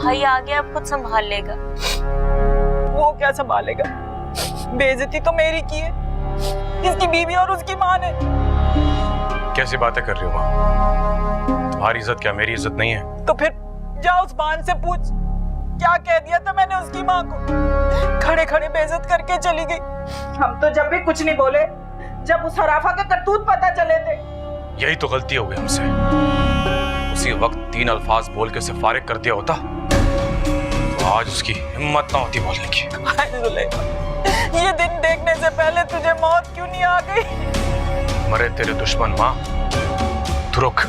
भाई आ गया, अब खुद संभाल लेगा। वो क्या संभालेगा? बेइज्जती तो मेरी की है, इसकी बीवी और उसकी माँ ने। कैसी बातें कर रही हो माँ? तुम्हारी इज्जत क्या मेरी इज्जत नहीं है? तो फिर जा उस बान से पूछ, क्या कह दिया था मैंने उसकी माँ को? खड़े खड़े बेइज्जत करके चली गई। हम तो जब भी कुछ नहीं बोले, जब उस हराफा के करतूत पता चले थे। यही तो गलती हो गई हमसे। उसी वक्त 3 अल्फाज बोल के उसे फारिग कर दिया होता तो आज उसकी हिम्मत ना होती बोलने की। ये दिन देखने से पहले तुझे मौत क्यों नहीं आ गई? मरे तेरे दुश्मन माँ। तू रुक,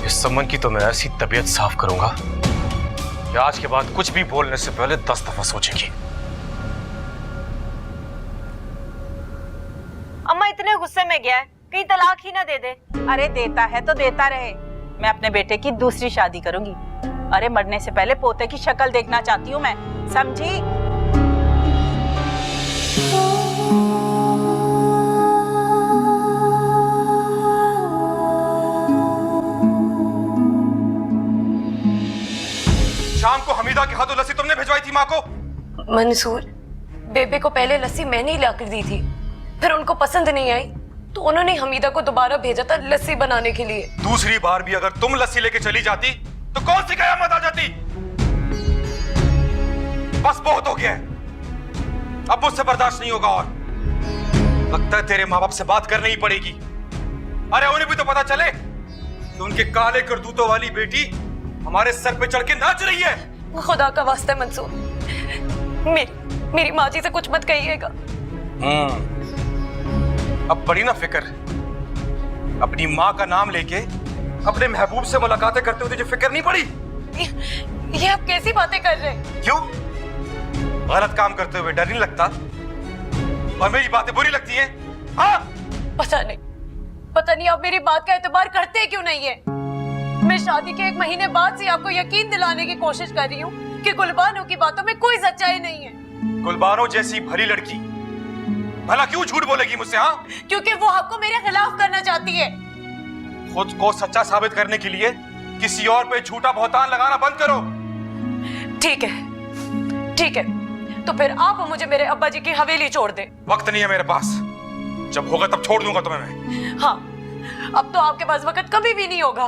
इस सम्मन की तो मैं ऐसी तबीयत साफ करूंगा कि आज के बाद कुछ भी बोलने से पहले 10 दफा सोचेगी। अम्मा इतने गुस्से में गया है, कहीं तलाक ही ना दे दे। अरे देता है तो देता रहे, मैं अपने बेटे की दूसरी शादी करूंगी। अरे मरने से पहले पोते की शक्ल देखना चाहती हूँ मैं, समझी? शाम को हमीदा के हाथों लस्सी तुमने भिजवाई थी माँ को? मंसूर, बेबे को पहले लस्सी मैंने ही लाकर दी थी, फिर उनको पसंद नहीं आई तो उन्होंने हमीदा को दोबारा भेजा था लस्सी बनाने के लिए। दूसरी बार भी अगर तुम लस्सी लेके चली जाती तो कौन सी कयामत आ जाती? बस बहुत हो गया है, अब मुझसे बर्दाश्त नहीं होगा और लगता है तेरे माँ बाप से बात करनी ही पड़ेगी। अरे उन्हें भी तो पता चले कि उनके काले करतूतों वाली बेटी हमारे सर पे चढ़ के नाच रही है। खुदा का वास्ता है मंसूर, मेरी माँ जी से कुछ मत कहिएगा। अब पड़ी ना फिक्र? अपनी माँ का नाम लेके अपने महबूब से मुलाकातें करते हुए तुझे फिक्र नहीं पड़ी? ये आप कैसी बातें कर रहे हैं? क्यों? गलत काम करते हुए डर नहीं लगता और मेरी बातें बुरी लगती हैं? हाँ? पता नहीं आप मेरी बात का एतबार करते क्यों नहीं है। मैं शादी के 1 महीने बाद से आपको यकीन दिलाने की कोशिश कर रही हूँ कि गुलबानो की बातों में कोई सच्चाई नहीं है। गुलबानो जैसी भली लड़की भला क्यों झूठ बोलेगी मुझसे? हाँ, क्योंकि वो आपको मेरे खिलाफ करना चाहती है। खुद को सच्चा साबित करने के लिए किसी और पे झूठा बहतान लगाना बंद करो। ठीक है, तो फिर आप मुझे मेरे अब्बा जी की हवेली छोड़ दे। वक्त नहीं है मेरे पास, जब होगा तब छोड़ दूंगा तुम्हें मैं। हाँ, अब तो आपके पास वक्त कभी भी नहीं होगा।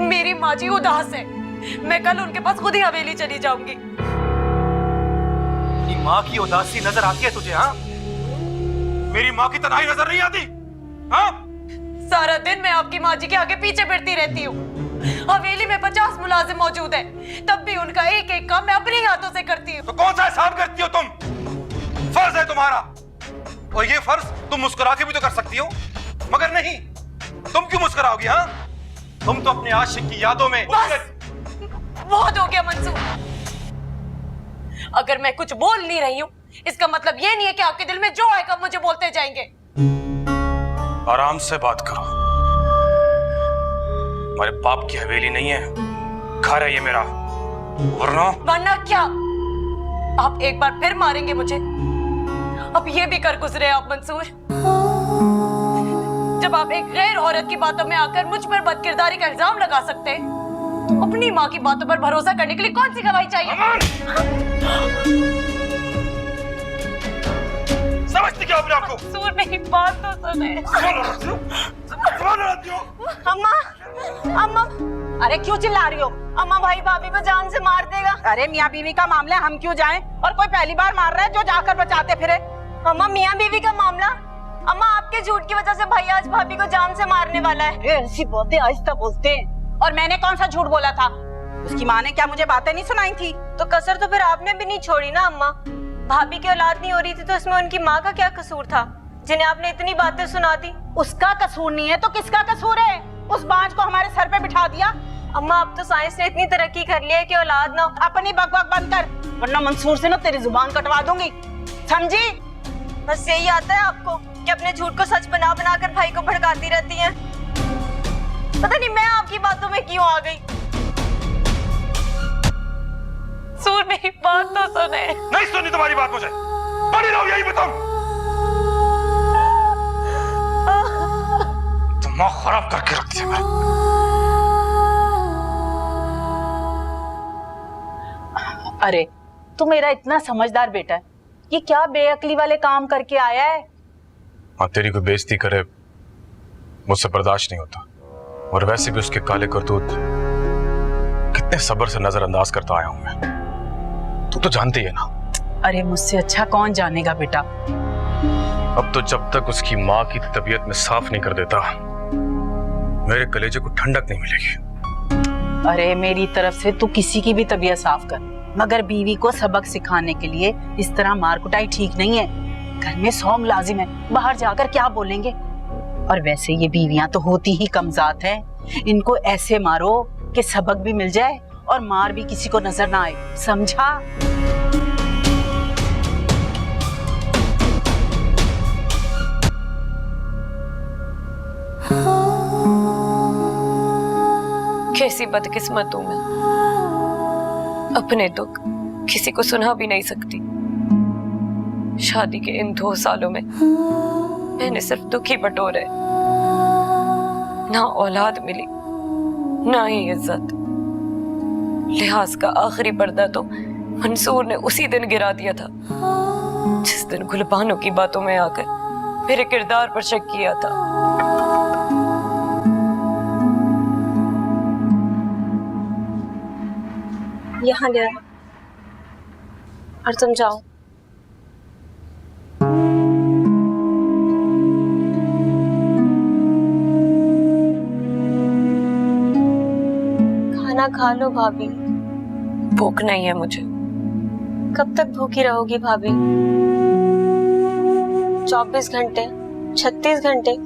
मेरी माँ जी उदास है, मैं कल उनके पास खुद ही हवेली चली जाऊंगी। अपनी माँ की उदासी नजर आती है तुझे? हाँ, मेरी माँ की तन्हाई नजर नहीं आती? हाँ, सारा दिन मैं आपकी माँ जी के आगे पीछे फिरती रहती हूँ। हवेली में 50 मुलाजिम मौजूद है, तब भी उनका एक एक काम मैं अपने हाथों से करती हूँ। तो कौन सा एहसान करती हो तुम? फर्ज है तुम्हारा, और ये फर्ज तुम मुस्कुरा के भी तो कर सकती हो, मगर नहीं। तुम क्यों मुस्कुराओगी? हाँ, तुम तो अपने आशिक की यादों में। बहुत हो गया मंसूर, अगर मैं कुछ बोल नहीं रही हूँ इसका मतलब ये नहीं है कि आपके दिल में जो आएगा मुझे बोलते जाएंगे। आराम से बात करो, हमारे बाप की हवेली नहीं है, घर है ये मेरा। वरना क्या? आप एक बार फिर मारेंगे मुझे? अब ये भी कर गुजरे आप मंसूर। जब आप एक गैर औरत की बातों में आकर मुझ पर बदकिरदारी का इल्जाम लगा सकते हैं, तो अपनी माँ की बातों पर भरोसा करने के लिए कौन सी गवाही चाहिए? समझती क्या अपने आपको? मंसूर मेरी बात तो सुने। अम्मा, अम्मा, अरे क्यों चिल्ला रही हो? अम्मा भाई भाभी को जान से मार देगा। अरे मियाँ बीवी का मामला, हम क्यों जाएं? और कोई पहली बार मार रहा है जो जाकर बचाते फिरे। अम्मा मियाँ बीवी का मामला, अम्मा आपके झूठ की वजह से भाई आज भाभी को जान से मारने वाला है। ऐसी बातें आहिस्ता बोलते हैं। और मैंने कौन सा झूठ बोला था? उसकी माँ ने क्या मुझे बातें नहीं सुनाई थी? तो कसर तो फिर आपने भी नहीं छोड़ी ना अम्मा। भाभी की औलाद नहीं हो रही थी तो इसमें उनकी माँ का क्या कसूर था जिन्हें आपने इतनी बातें सुना दी? उसका कसूर नहीं है तो किसका कसूर है? उस बांझ को हमारे सर पे बिठा दिया। अम्मा अब तो साइंस ने इतनी तरक्की कर ली है कि औलाद ना। अपनी बकबक बंद कर, वरना मंसूर से ना तेरी जुबान कटवा दूंगी, समझी? बस यही आता है आपको कि अपने झूठ को सच बना बना कर भाई को भड़काती रहती हैं। पता नहीं मैं आपकी बातों में क्यों आ गई। सूर मेरी बात तो सुने। नहीं सुनी तुम्हारी बात मुझे, पड़ी रहो यही बताऊं। दिमाग खराब करके रखती है। अरे तू मेरा इतना समझदार बेटा है, ये क्या बेअक्ली वाले काम करके आया है? हाँ, तेरी कोई बेइज्जती करे मुझसे बर्दाश्त नहीं होता, और वैसे भी उसके काले करतूत कितने सब्र से नजरअंदाज करता आया हूं मैं, तू तो जानती है ना। अरे मुझसे अच्छा कौन जानेगा बेटा। अब तो जब तक उसकी माँ की तबीयत में साफ नहीं कर देता, मेरे कलेजे को ठंडक नहीं मिलेगी। अरे मेरी तरफ से तू किसी की भी तबीयत साफ कर, मगर बीवी को सबक सिखाने के लिए इस तरह मार कुटाई ठीक नहीं है। घर में 100 मुलाजिम है, बाहर जाकर क्या बोलेंगे? और वैसे ये बीवियां तो होती ही कमजात हैं, इनको ऐसे मारो कि सबक भी मिल जाए और मार भी किसी को नजर ना आए, समझा? कैसी बदकिस्मत हूं मैं, अपने दुख किसी को सुना भी नहीं सकती। शादी के इन 2 सालों में मैंने सिर्फ दुख ही बटोरे, ना औलाद मिली ना ही इज्जत। लिहाज का आखिरी पर्दा तो मंसूर ने उसी दिन गिरा दिया था जिस दिन गुलबानो की बातों में आकर मेरे किरदार पर शक किया था। यहाँ ले आओ और तुम जाओ। खाना खा लो भाभी। भूख नहीं है मुझे। कब तक भूखी रहोगी भाभी? 24 घंटे, 36 घंटे।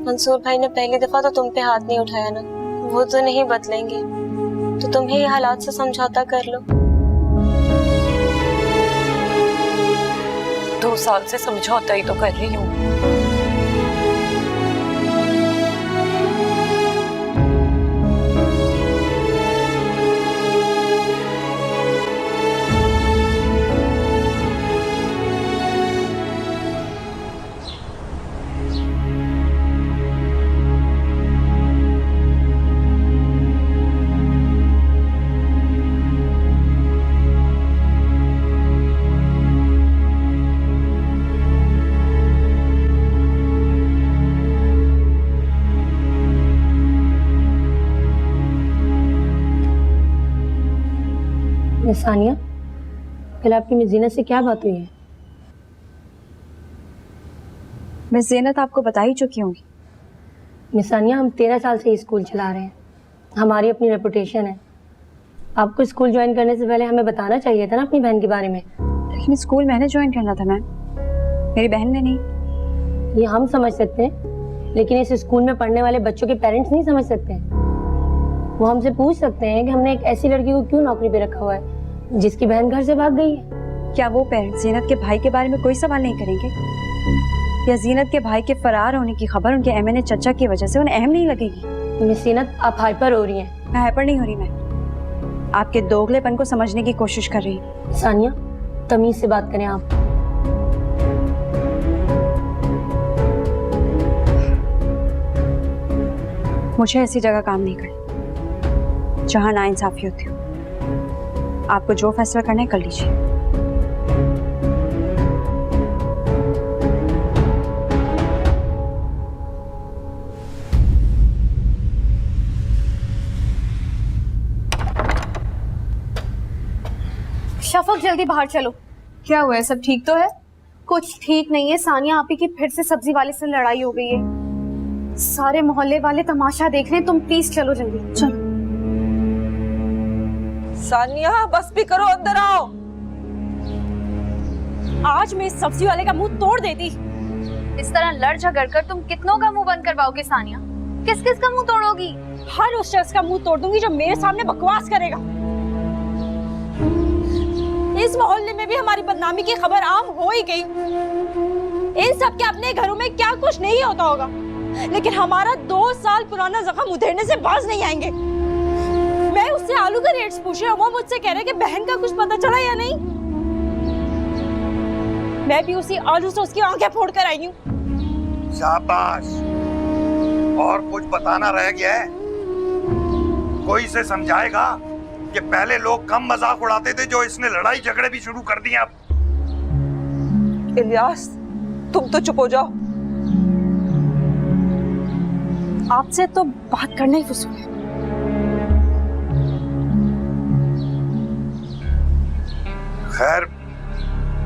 मंसूर भाई ने पहली दफा तो तुम पे हाथ नहीं उठाया ना, वो तो नहीं बदलेंगे, तो तुम्हें ये हालात से समझौता कर लो। 2 साल से समझौता ही तो कर रही हूँ। सानिया, कल आपकी मिस ज़ीनत से क्या बात हुई है? मिस ज़ीनत आपको बता ही चुकी होंगी। मिस सानिया, हम 13 साल से स्कूल चला रहे हैं, हमारी अपनी रेपुटेशन है। आपको स्कूल ज्वाइन करने से पहले हमें बताना चाहिए था ना अपनी बहन के बारे में। लेकिन स्कूल मैंने ज्वाइन करना था मैम, मेरी बहन ने नहीं। ये हम समझ सकते हैं, लेकिन इस स्कूल में पढ़ने वाले बच्चों के पेरेंट्स नहीं समझ सकते हैं। वो हमसे पूछ सकते हैं कि हमने एक ऐसी लड़की को क्यों नौकरी पे रखा हुआ है जिसकी बहन घर से भाग गई है। क्या वो पेरेंट्स ज़ीनत के भाई के बारे में कोई सवाल नहीं करेंगे? या ज़ीनत के भाई के फरार होने की खबर उनके एमएनए चचा की वजह से उन्हें अहम नहीं लगेगी? मिस ज़ीनत, आप हाइपर हो रही हैं। मैं हाइपर नहीं हो रही, मैं आपके दोगलेपन को समझने की कोशिश कर रही हूँ। सानिया, तमीज से बात करें आप। मुझे ऐसी जगह काम नहीं करना जहाँ नाइंसाफी होती हो। आपको जो फैसला करना है कर लीजिए। शफक, जल्दी बाहर चलो। क्या हुआ है? सब ठीक तो है? कुछ ठीक नहीं है। सानिया आपी की फिर से सब्जी वाले से लड़ाई हो गई है। सारे मोहल्ले वाले तमाशा देख रहे हैं, तुम प्लीज चलो जल्दी। चलो। सानिया, बस भी करो, अंदर आओ। आज मैं इस सब्जी वाले का मुंह तोड़ देती। इस तरह लड़ झगड़ कर तुम कितनों का मुंह बंद करवाओगे सानिया? किस किस का मुंह तोड़ोगी? हर उस शख्स का मुंह तोड़ दूंगी जो मेरे सामने बकवास करेगा। इस मोहल्ले में भी हमारी बदनामी की खबर आम हो ही गई। इन सब के अपने घरों में क्या कुछ नहीं होता होगा, लेकिन हमारा 2 साल पुराना जख्म उधेड़ने से बाज नहीं आएंगे। मैं उससे आलू का रेट्स पूछ रही हूँ, वो मुझसे कह रहे कि बहन का कुछ पता चला या नहीं। मैं भी उसी आलू से उसकी आंखें फोड़ कर आई हूँ। शाबाश, और कुछ बताना रह गया है? कोई इसे समझाएगा कि पहले लोग कम मजाक उड़ाते थे, जो इसने लड़ाई झगड़े भी शुरू कर दिए अब। इलियास, तुम तो चुप हो जाओ। आपसे तो बात करना ही फजूल है। खैर,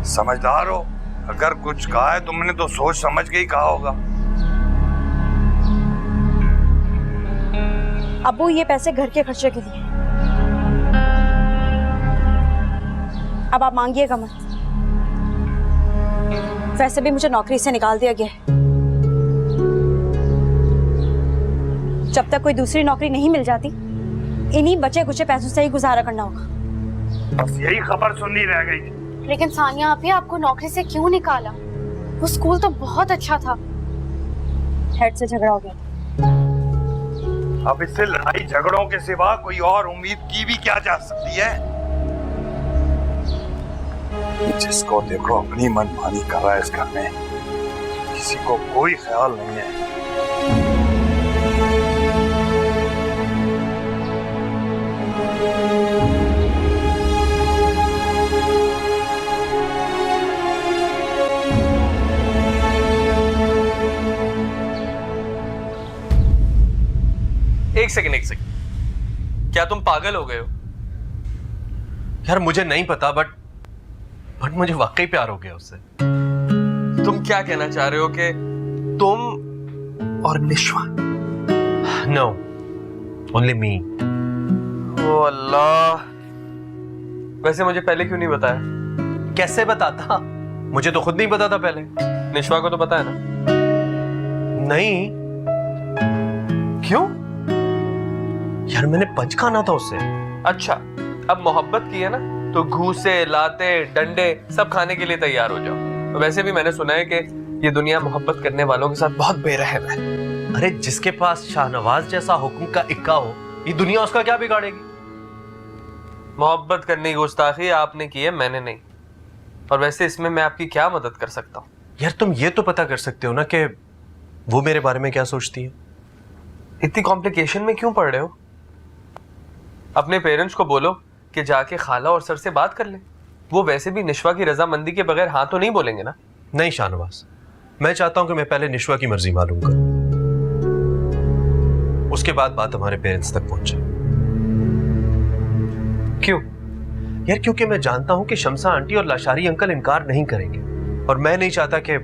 समझदार हो, अगर कुछ कहा है तुमने तो सोच समझ के ही कहा होगा। अबू, ये पैसे घर के खर्चे के लिए, अब आप मांगिएगा मत। वैसे भी मुझे नौकरी से निकाल दिया गया है। जब तक कोई दूसरी नौकरी नहीं मिल जाती, इन्हीं बचे कुचे पैसों से ही गुजारा करना होगा। बस यही खबर सुननी रह गई थी। लेकिन सानिया आपी, आपको नौकरी से क्यों निकाला? वो स्कूल तो बहुत अच्छा था। हेड से झगड़ा हो गया। अब इससे लड़ाई झगड़ों के सिवा कोई और उम्मीद की भी क्या जा सकती है? जिसको देखो अपनी मनमानी कर रहा है इस घर में, किसी को कोई ख्याल नहीं है। एक सेकंड, क्या तुम पागल हो गए हो? यार मुझे नहीं पता, बट मुझे वाकई प्यार हो गया उससे। तुम क्या कहना चाह रहे हो कि तुम और निश्वा? No, only me. ओ अल्लाह, वैसे मुझे पहले क्यों नहीं बताया? कैसे बताता? मुझे तो खुद नहीं पता था पहले। निश्वा को तो पता है ना? नहीं। क्यों? यार मैंने पंच खाना था उससे। अच्छा, अब मोहब्बत की है ना, तो घूसे, लाते, डंडे सब खाने के लिए तैयार हो जाओ। वैसे भी मैंने सुना है कि ये दुनिया मोहब्बत करने वालों के साथ बहुत बेरहम है। अरे जिसके पास शाहनवाज जैसा हुक्म का इक्का हो, ये दुनिया उसका क्या बिगाड़ेगी? मोहब्बत करने की गुस्ताखी आपने की है, मैंने नहीं। और वैसे इसमें मैं आपकी क्या मदद कर सकता हूँ? यार तुम ये तो पता कर सकते हो ना कि वो मेरे बारे में क्या सोचती है। इतनी कॉम्प्लिकेशन में क्यों पड़ रहे हो? अपने पेरेंट्स को बोलो कि जाके खाला और सर से बात कर ले। वो वैसे भी निश्वा की रजामंदी के बगैर हाँ तो नहीं बोलेंगे ना। नहीं शाहनवाज, मैं चाहता हूं कि मैं पहले निश्वा की मर्जी मालूम करूं, उसके बाद बात हमारे पेरेंट्स तक पहुंचे। क्यों? यार क्योंकि मैं जानता हूं कि शमसा आंटी और लाशारी अंकल इनकार नहीं करेंगे, और मैं नहीं चाहता कि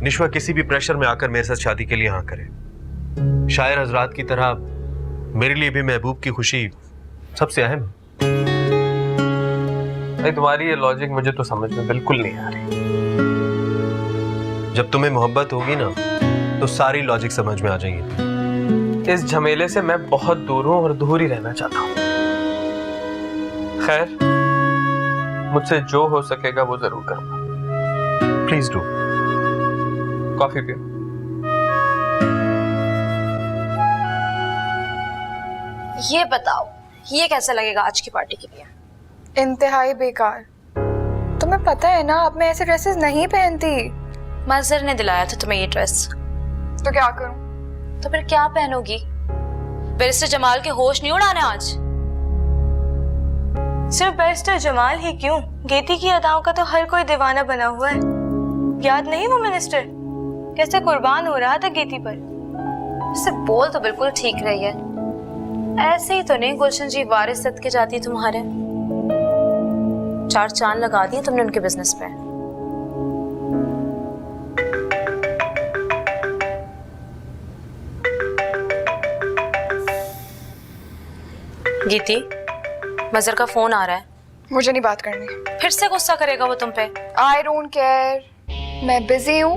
निश्वा किसी भी प्रेशर में आकर मेरे साथ शादी के लिए हाँ करे। शायर हजरात की तरह मेरे लिए भी महबूब की खुशी सबसे अहम है। तुम्हारी ये लॉजिक मुझे तो समझ में बिल्कुल नहीं आ रही। जब तुम्हें मोहब्बत होगी ना, तो सारी लॉजिक समझ में आ जाएगी। इस झमेले से मैं बहुत दूर हूं और दूर ही रहना चाहता हूं। खैर, मुझसे जो हो सकेगा वो जरूर करूंगा। Please do. कॉफी पियो। ये बताओ, ये कैसा लगेगा आज की पार्टी के लिए? इंतहाई बेकार। तुम्हें पता है ना, अब मैं ऐसे ड्रेसेस नहीं पहनती। मजर ने दिलाया था तुम्हें ये ड्रेस। तो क्या करूं? तो फिर क्या पहनोगी? बैरिस्टर जमाल के होश नहीं उड़ाने आज। सिर्फ बैरिस्टर जमाल ही क्यों, गेती की अदाओं का तो हर कोई दीवाना बना हुआ है। याद नहीं वो मिनिस्टर कैसे कुर्बान हो रहा था गेती पर? उससे बोल तो बिल्कुल ठीक रही है। ऐसे ही तो नहीं गुलशन जी वारिस सद के जाती तुम्हारे। 4 चांद लगा दिए तुमने उनके बिजनेस पे। गीती, मजर का फोन आ रहा है। मुझे नहीं बात करनी। फिर से गुस्सा करेगा वो तुम पे। I don't care. मैं बिजी हूँ,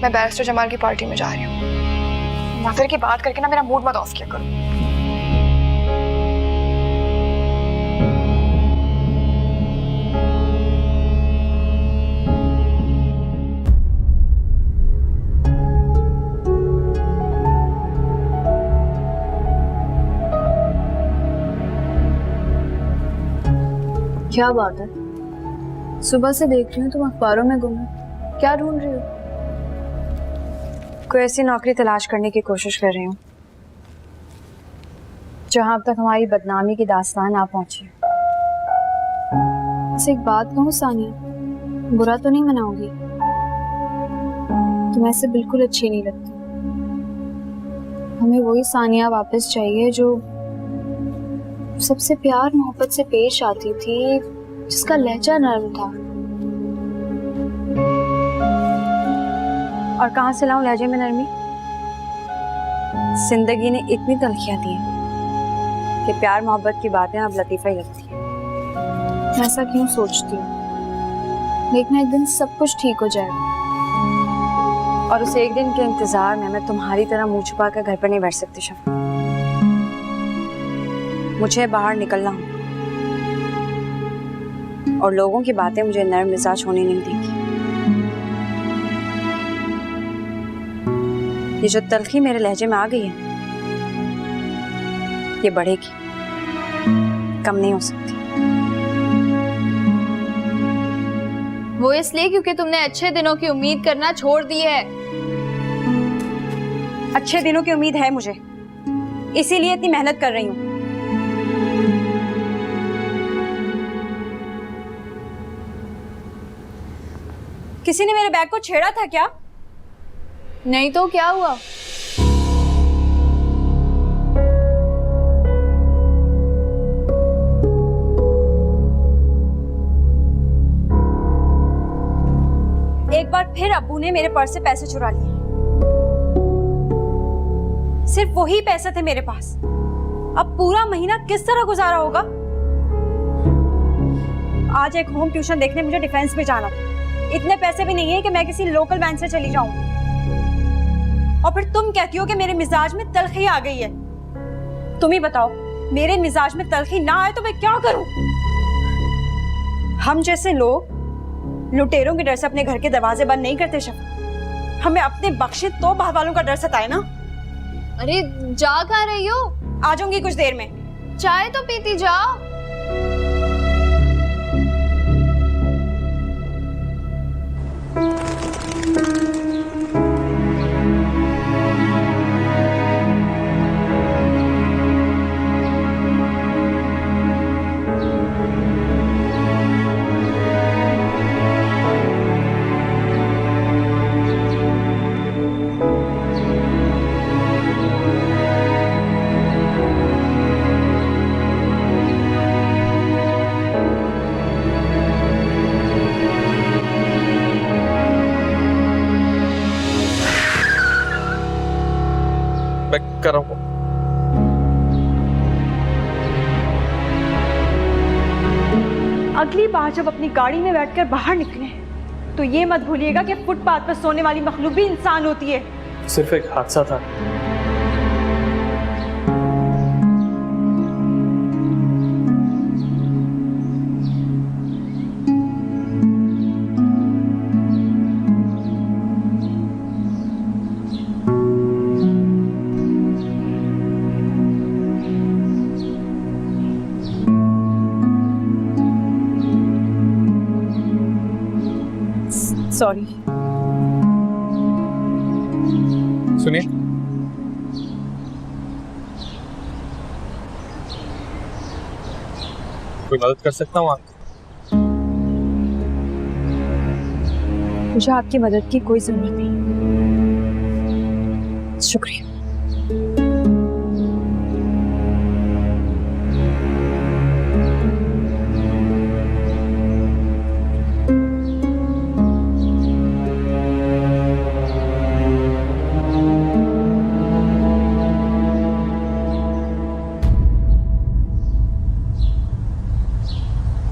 मैं बैरिस्टर जमाल की पार्टी में जा रही हूँ। मजर की बात करके ना मेरा मूड मत ऑफ किया करो। क्या बात है? सुबह से देख रही हूँ तुम अखबारों में गुम हो। क्या ढूंढ रही हो? कोई ऐसी नौकरी तलाश करने की कोशिश कर रही हूँ जहाँ अब तक हमारी बदनामी की दास्तान आ पहुंची। तुमसे एक बात कहूँ सानिया, बुरा तो नहीं मनाओगी? तुम ऐसे बिल्कुल अच्छी नहीं लगती। हमें वही सानिया वापस चाहिए जो सबसे प्यार मोहब्बत से पेश आती थी, जिसका लहजा नर्म था। और कहाँ से लाऊं लहजे में नरमी? जिंदगी ने इतनी तलखियां दी हैं कि प्यार मोहब्बत की बातें अब लतीफा ही लगती है। ऐसा क्यों सोचती हूँ? देखना एक दिन सब कुछ ठीक हो जाएगा। और उस एक दिन के इंतजार में मैं तुम्हारी तरह मुंह छुपा कर घर पर नहीं बैठ सकती शफा। मुझे बाहर निकलना हो और लोगों की बातें मुझे नर्म मिजाज होने नहीं देगी। ये जो तलखी मेरे लहजे में आ गई है, ये बढ़ेगी, कम नहीं हो सकती। वो इसलिए क्योंकि तुमने अच्छे दिनों की उम्मीद करना छोड़ दी है। अच्छे दिनों की उम्मीद है मुझे, इसीलिए इतनी मेहनत कर रही हूँ। किसी ने मेरे बैग को छेड़ा था क्या? नहीं तो क्या हुआ? एक बार फिर अब्बू ने मेरे पर्स से पैसे चुरा लिए। सिर्फ वही पैसे थे मेरे पास। अब पूरा महीना किस तरह गुजारा होगा? आज एक होम ट्यूशन देखने मुझे डिफेंस में जाना था। इतने पैसे भी नहीं है कि मैं किसी लोकल बैंक से चली जाऊं। और फिर तुम कहती हो कि मेरे मिजाज में तलखी आ गई है। तुम ही बताओ, मेरे मिजाज में तलखी ना आए तो मैं क्या करूं? हम जैसे लोग लुटेरों के डर से अपने घर के दरवाजे बंद नहीं करते शफा। हमें अपने बख्शित तो बाहर वालों का डर सताए ना। अरे जा कहाँ रही हो? आ जाऊंगी कुछ देर में। चाय तो पीती जाओ। कर रहा हूँ। अगली बार जब अपनी गाड़ी में बैठकर बाहर निकले तो ये मत भूलिएगा कि फुटपाथ पर सोने वाली मखलूक भी इंसान होती है। सिर्फ एक हादसा था। सॉरी। सुनिए, कोई मदद कर सकता हूँ आपकी? मुझे आपकी मदद की कोई जरूरत नहीं। शुक्रिया।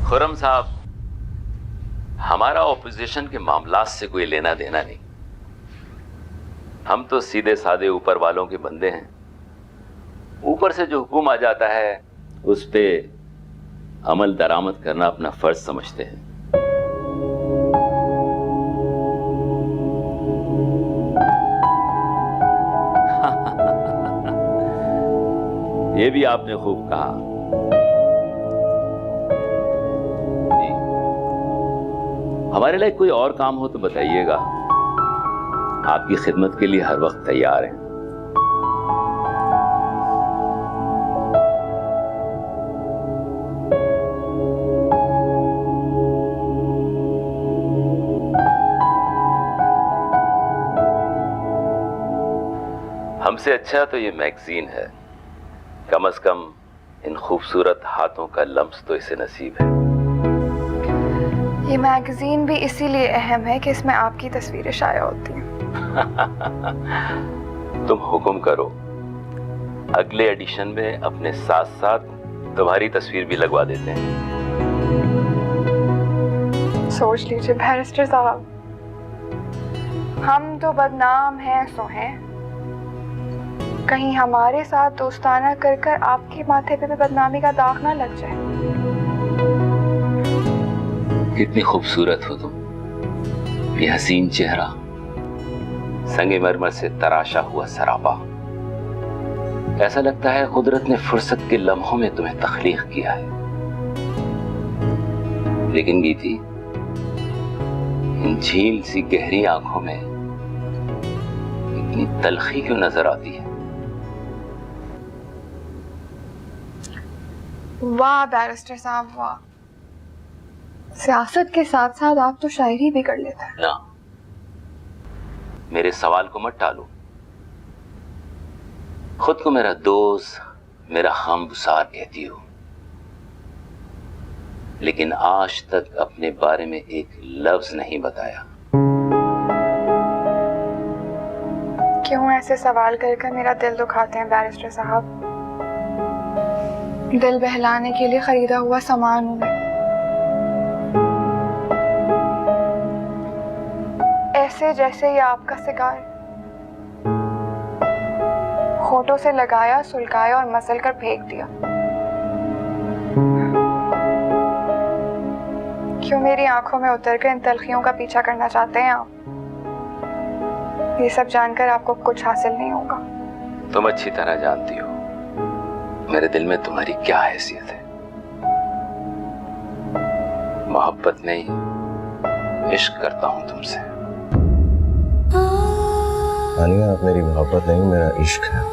खुर्रम साहब, हमारा ऑपोजिशन के मामलात से कोई लेना देना नहीं। हम तो सीधे साधे ऊपर वालों के बंदे हैं। ऊपर से जो हुक्म आ जाता है उस पे अमल दरामद करना अपना फर्ज समझते हैं। ये भी आपने खूब कहा। हमारे लिए कोई और काम हो तो बताइएगा, आपकी खिदमत के लिए हर वक्त तैयार हैं। हमसे अच्छा तो ये मैगजीन है, कम से कम इन खूबसूरत हाथों का लम्स तो इसे नसीब है। ये मैगजीन भी इसीलिए अहम है कि इसमें आपकी तस्वीरें शाया होती हैं। तुम हुक्म करो, अगले एडिशन में अपने साथ साथ तुम्हारी तस्वीर भी लगवा देते हैं। सोच लीजिए बैरिस्टर साहब, हम तो बदनाम हैं सो हैं, कहीं हमारे साथ दोस्ताना कर कर आपके माथे पे भी बदनामी का दाग ना लग जाए। कितनी खूबसूरत हो तुम, ये हसीन चेहरा, संगमरमर से तराशा हुआ सरापा, ऐसा लगता है कुदरत ने फुर्सत के लम्हों में तुम्हें तख्लीक किया है। लेकिन गीती, इन झील सी गहरी आंखों में इतनी तलखी क्यों नजर आती है? वाह बैरिस्टर साहब वाह, सियासत के साथ साथ आप तो शायरी भी कर लेते हैं ना। मेरे सवाल को मत टालो, खुद को मेरा दोस्त, मेरा हमगुसार कहती हो, लेकिन आज तक अपने बारे में एक लफ्ज नहीं बताया। क्यों ऐसे सवाल कर मेरा दिल दुखाते हैं बैरिस्टर साहब? दिल बहलाने के लिए खरीदा हुआ सामान हूं मैं। ऐसे जैसे ये आपका सिगार, होठों से लगाया, सुलगाया और मसल कर फेंक दिया। क्यों मेरी आंखों में उतर कर इन तलखियों का पीछा करना चाहते हैं आप? ये सब जानकर आपको कुछ हासिल नहीं होगा। तुम अच्छी तरह जानती हो मेरे दिल में तुम्हारी क्या हैसियत है। मोहब्बत नहीं, इश्क करता हूं तुमसे। आनिया, आप मेरी मोहब्बत नहीं, मेरा इश्क है।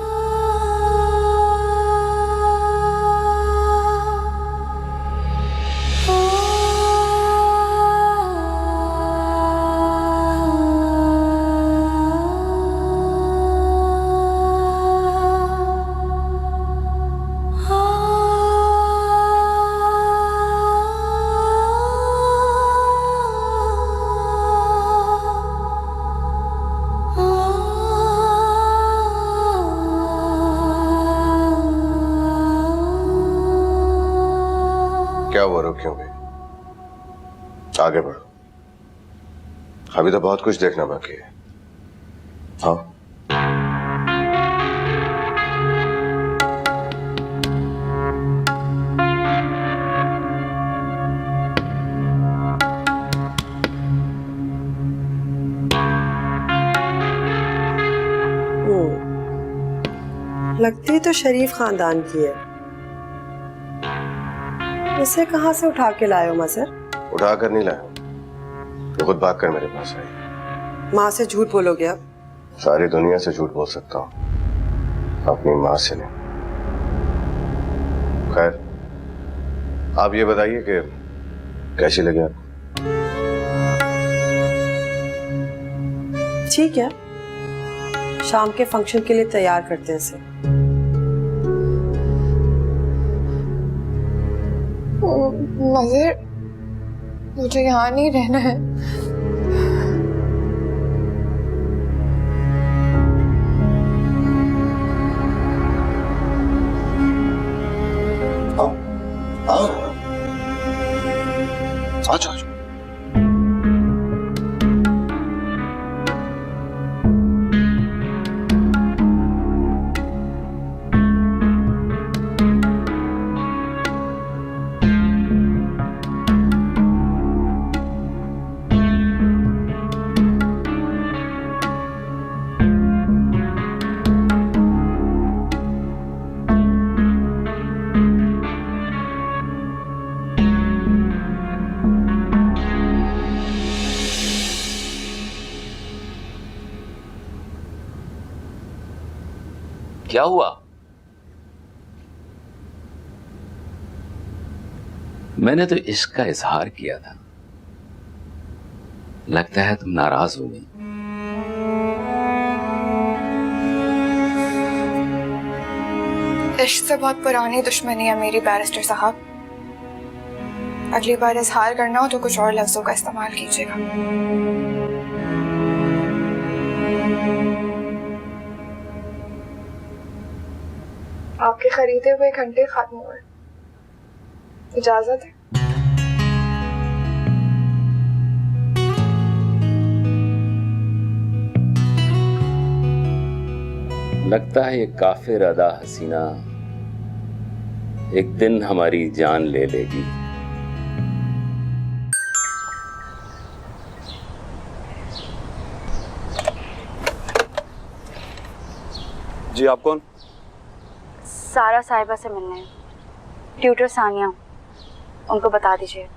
क्या हुआ, रो क्यों गई? आगे बढ़ो, अभी तो बहुत कुछ देखना बाकी है। हाँ, लगती तो शरीफ खानदान की है। इसे कहाँ से उठा के लाए हो मसर? उठा कर नहीं लाया, तो खुद भाग कर मेरे पास आई। माँ से झूठ बोलोगे अब? सारी दुनिया से झूठ बोल सकता हूँ, अपनी माँ से नहीं। खैर, आप ये बताइए कि कैसी लगी आपको? ठीक है, शाम के फंक्शन के लिए तैयार करते हैं इसे। मगर मुझे यहाँ नहीं रहना है। अच्छा, क्या हुआ? मैंने तो इश्क का इजहार किया था, लगता है तुम नाराज हो गई। इश्क से बहुत पुरानी दुश्मनी है मेरी बैरिस्टर साहब। अगली बार इजहार करना हो तो कुछ और लफ्जों का इस्तेमाल कीजिएगा। आपके खरीदे हुए घंटे खत्म हुए, इजाजत है। लगता है ये काफिर अदा हसीना एक दिन हमारी जान ले लेगी। जी आप कौन? सारा साहिबा से मिलने हैं, ट्यूटर सानिया, उनको बता दीजिए।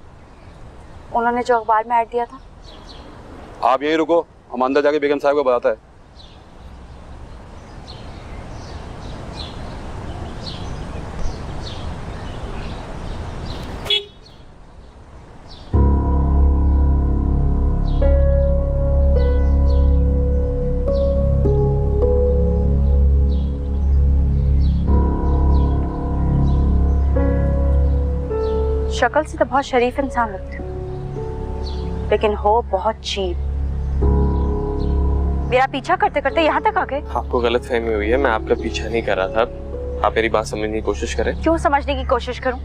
उन्होंने जो अखबार में ऐड दिया था। आप यहीं रुको, हम अंदर जाके बेगम साहब को बताता है। शक्ल से तो बहुत शरीफ इंसान लगते हो, लेकिन हो बहुत चीप। मेरा पीछा करते करते यहाँ तक आ गए। आपको गलत फहमी हुई है, मैं आपका पीछा नहीं कर रहा था। आप मेरी बात समझने की कोशिश करें। क्यों समझने की कोशिश करूं?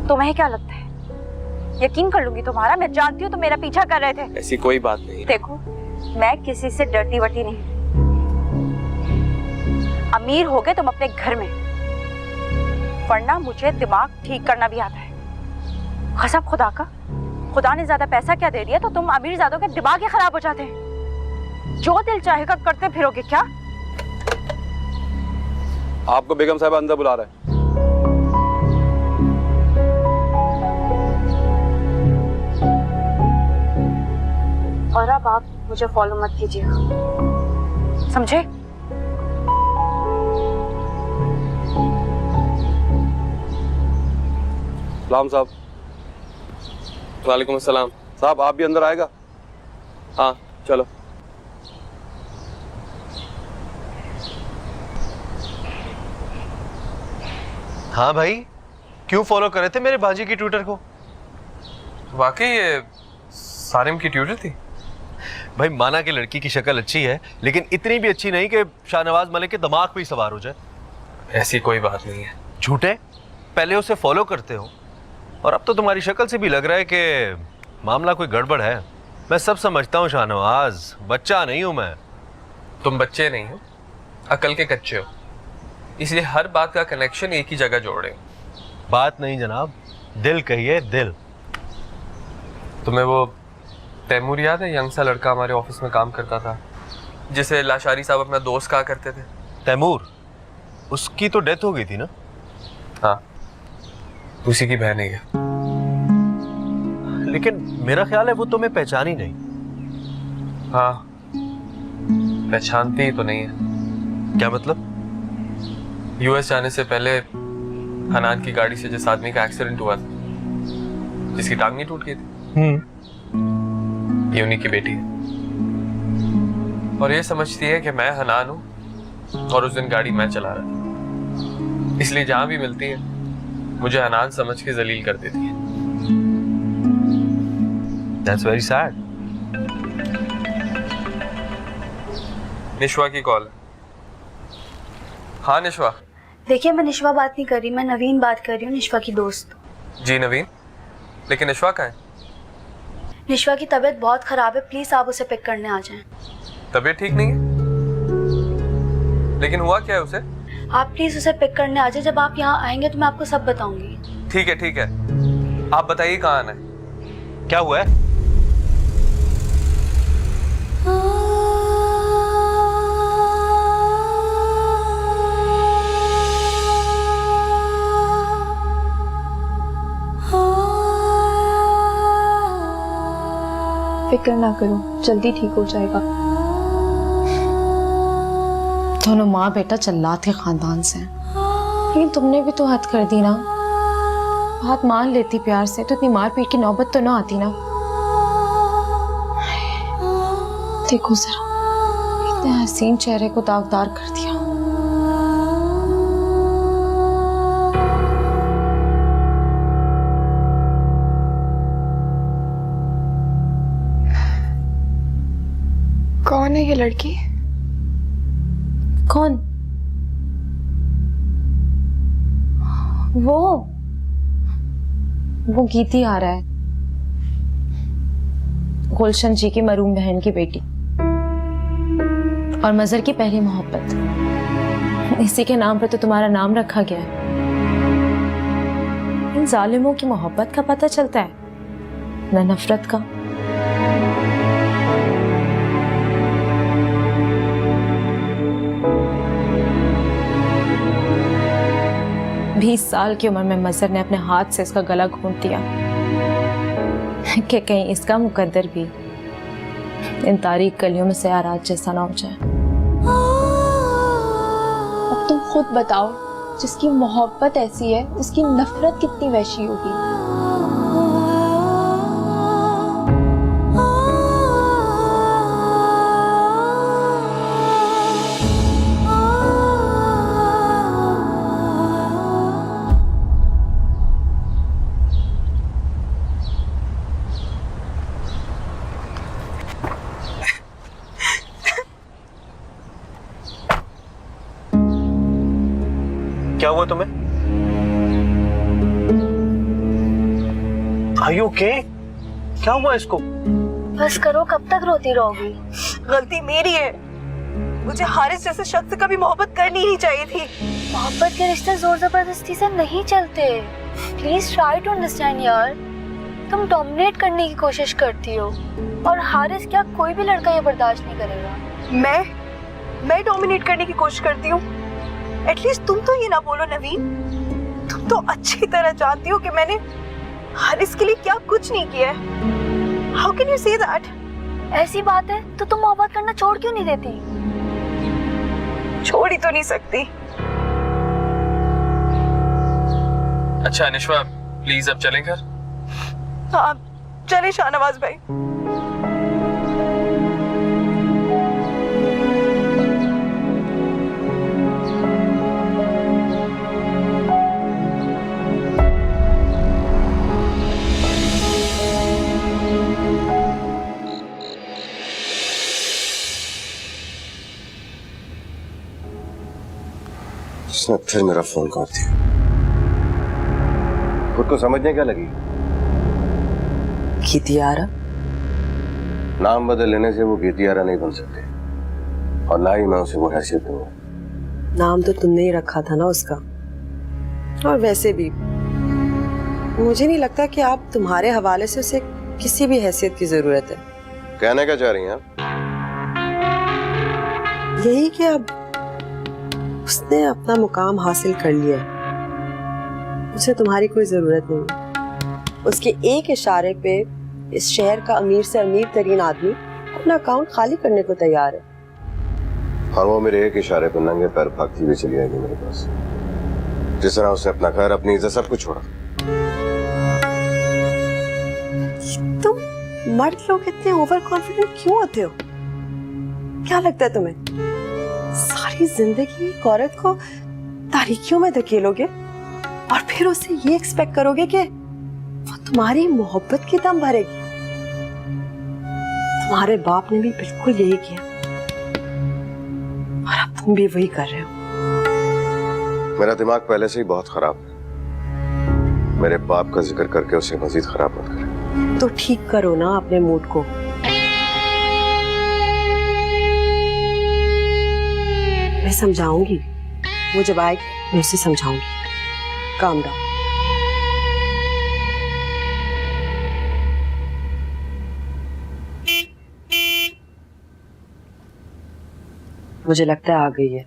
तुम्हें क्या लगता है यकीन कर लूंगी तुम्हारा? मैं जानती हूँ तुम मेरा पीछा कर रहे थे। ऐसी कोई बात नहीं। देखो, मैं किसी से डरती वरती नहीं। अमीर हो गए तुम अपने घर में, वरना मुझे दिमाग ठीक करना भी आता है। कसम खुदा का, खुदा ने ज्यादा पैसा क्या दे दिया तो तुम अमीर ज़ादों के दिमाग ही खराब हो जाते हैं। जो दिल चाहेगा करते फिरोगे क्या? आपको बेगम साहब अंदर बुला रहा है। और अब आप मुझे फॉलो मत कीजिएगा, समझे? सलाम साहब। वालेकुम अस्सलाम। साहब आप भी अंदर आएगा? हाँ चलो। हाँ भाई, क्यों फॉलो कर रहे थे मेरे बाजी की ट्यूटर को? वाकई ये सारिम की ट्यूटर थी? भाई माना कि लड़की की शक्ल अच्छी है, लेकिन इतनी भी अच्छी नहीं कि शाहनवाज मलिक के दिमाग पे ही सवार हो जाए। ऐसी कोई बात नहीं है। झूठे, पहले उसे फॉलो करते हो और अब तो तुम्हारी शक्ल से भी लग रहा है कि मामला कोई गड़बड़ है। मैं सब समझता हूँ शाहनवाज, बच्चा नहीं हूँ मैं। तुम बच्चे नहीं हो, अकल के कच्चे हो, इसलिए हर बात का कनेक्शन एक ही जगह जोड़ रहे हो। बात नहीं जनाब, दिल कहिए, दिल। तुम्हें वो तैमूर याद है? यंग सा लड़का हमारे ऑफिस में काम करता था, जिसे लाशारी साहब अपना दोस्त कहा करते थे। तैमूर? उसकी तो डेथ हो गई थी ना? हाँ, उसी की बहन है। लेकिन मेरा ख्याल है वो तुम्हें पहचानी नहीं। हाँ, पहचानती ही तो नहीं है। क्या मतलब? यूएस जाने से पहले हनान की गाड़ी से जिस आदमी का एक्सीडेंट हुआ था, जिसकी टांग नहीं टूट गई थी, ये उन्हीं की बेटी है। और ये समझती है कि मैं हनान हूं और उस दिन गाड़ी मैं चला रहा था, इसलिए जहां भी मिलती है मुझे हनान समझ के जलील कर देती है। That's very sad. निशवा की कॉल। हाँ निशवा। देखिए, मैं निशवा बात नहीं कर रही, मैं नवीन बात कर रही हूँ, निशवा की दोस्त। जी नवीन, लेकिन निशवा कहाँ है? निशवा की तबीयत बहुत खराब है, प्लीज आप उसे पिक करने आ जाएं। तबीयत ठीक नहीं है? लेकिन हुआ क्या है उसे? आप प्लीज उसे पिक करने आ जाए। जब आप यहाँ आएंगे तो मैं आपको सब बताऊंगी। ठीक है ठीक है, आप बताइए कहाँ आना है। क्या हुआ है? फिक्र ना करो, जल्दी ठीक हो जाएगा। दोनों माँ बेटा जल्लाद के खानदान से हैं, लेकिन तुमने भी तो हद कर दी ना। बात मान लेती प्यार से तो इतनी मारपीट की नौबत तो ना आती ना। देखो जरा, इतने हसीन चेहरे को दागदार कर दिया। कौन है ये लड़की? कौन? वो गीती आ रहा है, गुलशन जी की मरूम बहन की बेटी और मजर की पहली मोहब्बत। इसी के नाम पर तो तुम्हारा नाम रखा गया है। इन जालिमों की मोहब्बत का पता चलता है, न नफरत का। 20 साल की उम्र में मजर ने अपने हाथ से इसका गला घोंट दिया कि कहीं इसका मुकद्दर भी इन तारीख गलियों में सयारात जैसा ना हो जाए। अब तुम खुद बताओ, जिसकी मोहब्बत ऐसी है उसकी नफरत कितनी वहशी होगी। क्या हुआ तुम्हें? Are you okay? क्या हुआ इसको? बस करो, कब तक रोती रहोगी? गलती मेरी है, मुझे हारिस जैसे शख्स से कभी मोहब्बत करनी ही चाहिए थी। मोहब्बत के रिश्ते जोर जबरदस्ती से नहीं चलते। प्लीज ट्राई टू अंडरस्टैंड यार। तुम डोमिनेट करने की कोशिश करती हो और हारिस क्या कोई भी लड़का ये बर्दाश्त नहीं करेगा। मैं डोमिनेट करने की कोशिश करती हूँ? एटलीस्ट तुम तो ये ना बोलो नवीन, तुम तो अच्छी तरह जानती हो कि मैंने हारिस के लिए क्या कुछ नहीं किया है। How can you say that? ऐसी बात है तो तुम मोहब्बत करना छोड़ क्यों नहीं देती? छोड़ ही तो नहीं सकती। अच्छा अनिश्वा, प्लीज अब चलें घर? हाँ चले शाहनवाज भाई। उसने फिर मेरा फोन काट दिया। खुद को समझने क्या लगी? गीतियारा? नाम बदल लेने से वो गीतियारा नहीं बन सकते, और ना ही मैं उसे वो हैसियत दूंगा। नाम तो तुमने ही रखा था ना उसका। और वैसे भी मुझे नहीं लगता कि आप तुम्हारे हवाले से उसे किसी भी हैसियत की जरूरत है। कहना क्या चाह रही हैं आप? यही कि अब उसने अपना मुकाम हासिल कर लिया है, उसे तुम्हारी कोई जरूरत नहीं है। उसके एक इशारे पे इस शहर का अमीर से अमीर तरीन आदमी अपना अकाउंट खाली करने को तैयार है। और वो मेरे एक इशारे पर नंगे पैर भागती हुई चली आएगी मेरे पास, जिस तरह उसने अपना घर, अपनी इज्जत सब कुछ छोड़ा। तुम मर्द लोग इतने ओवर कॉन्फिडेंट क्यों होते हो? क्या लगता है तुम्हें सारी जिंदगी एक औरत को तारीकियों में धकेलोगे और फिर उससे ये एक्सपेक्ट करोगे कि वो तुम्हारी मोहब्बत की दम भरेगी? तुम्हारे बाप ने भी बिल्कुल यही किया और अब तुम भी वही कर रहे हो। मेरा दिमाग पहले से ही बहुत खराब है। मेरे बाप का जिक्र करके उसे मजीद खराब मत करें। तो ठीक करो ना अपने मूड को। मैं समझाऊंगी, वो जब आएगी मैं उसे समझाऊंगी। Calm down. मुझे लगता है आ गई है।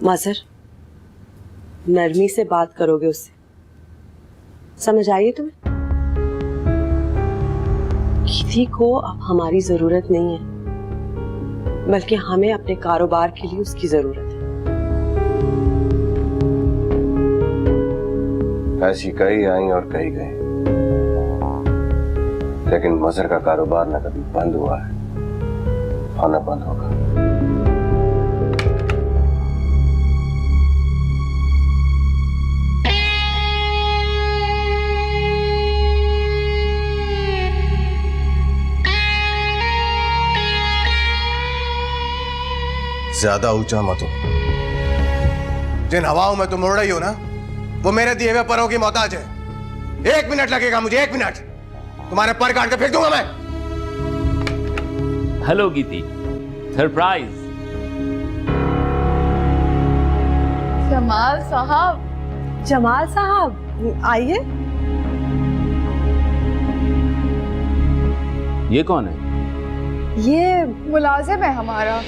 मजर, नरमी से बात करोगे उससे, समझ आई तुम्हें? किसी को अब हमारी जरूरत नहीं है, बल्कि हमें अपने कारोबार के लिए उसकी जरूरत है। ऐसी कई आई और कई गई, लेकिन मजर का कारोबार न कभी बंद हुआ है और न बंद होगा। ज्यादा ऊंचा मत हो। जिन हवाओं में तुम उड़ रही हो ना, वो मेरे दिए हुए परों की मोहताज है। 1 मिनट लगेगा मुझे, 1 मिनट, तुम्हारे पर काट के फेंक दूंगा मैं। Hello गीती, surprise. जमाल साहब। जमाल साहब आइए। ये कौन है? ये मुलाजिम है हमारा।